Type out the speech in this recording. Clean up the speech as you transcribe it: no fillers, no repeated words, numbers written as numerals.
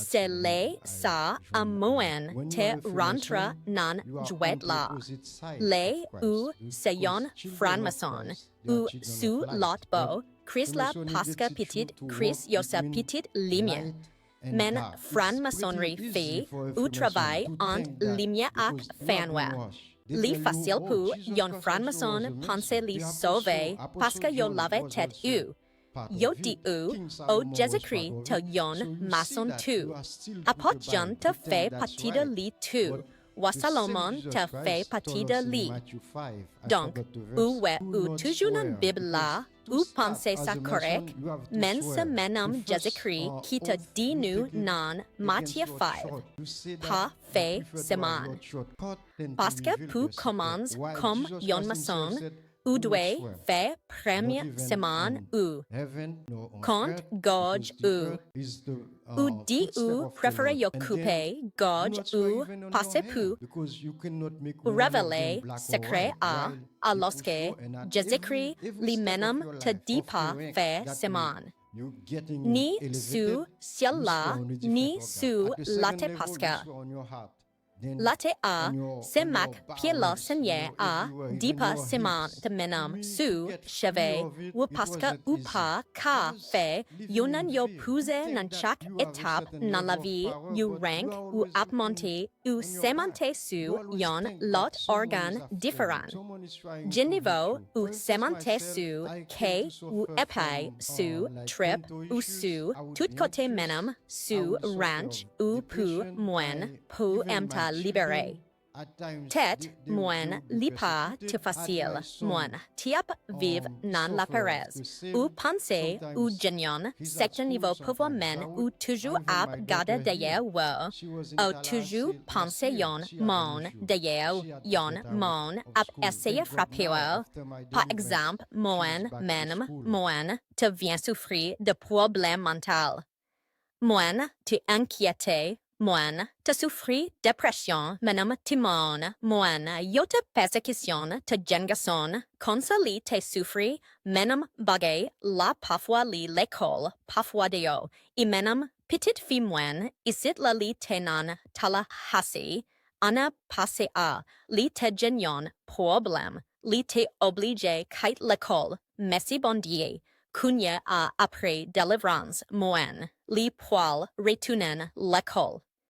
c'est le sa a moen te rentre nan jouet la. Le ou seyon franmason, ou sous l'otbo, Chris la pasca petite, Chris yosa petite limie. Men franmaçonnerie fait ou travail ant limie ak fanwa. Li facile pour yon franmaçon pense li sauver parce que yo lave tet u. Yo di u o Jésus-Christ te yon maçon tu. Apot John te fait partie de li tu. Wa Salomon te fait partie de li. Donc, ou ouais ou toujours nan Bible là, ou pensez ça correct, men se menam Jésus-Christ qui te dit nous nan Matthieu 5, pas fait semaine. Parce que pour commence comme yon maçon, ou doit faire première semaine ou compte gorge ou dit ou préférez yo couper gorge ou passer pour révéler secret à lorsque Jésus-Christ lui même te dit pas faire semaine. Ni sous ciel là, ni sous la te pasca. Late a, se mac pied la seigneur a, dipa seman de menam su, cheve, ou pasca ou pas, ka fe, yonan yo pouze nan chaque étape nan la vie, you rank ou apmonte, ou semante su, yon lot organ différent. Geniveau ou semante su, ke ou épais su, trip ou su, tout côté menam, su, ranch ou pou, moen, pou emta libéré. Tête, moine, lipa, te facile, moine, tiap vive nan la perez, ou pensée, ou genion, secte niveau pouvoir men, ou toujours ap gade derrière ou, ou toujours pensée yon, mon, derrière yon, mon, ap essaye frapper ou, par exemple, moine, menem, moine, te vient souffrir de problèmes mentaux. Moine, te inquiété, moine, te souffrir dépression, menam timon, moine, yo te persécution, te jengason, consoli te souffrir, menam bagay, la parfois li l'école, parfois deo, et menam petite fille moine, isit la li tenan tala hasi, ana passe a, li te genion, problème, li te oblige kite l'école, messi bondier, Kunya a après deliverance moen, li poil retunen l'école.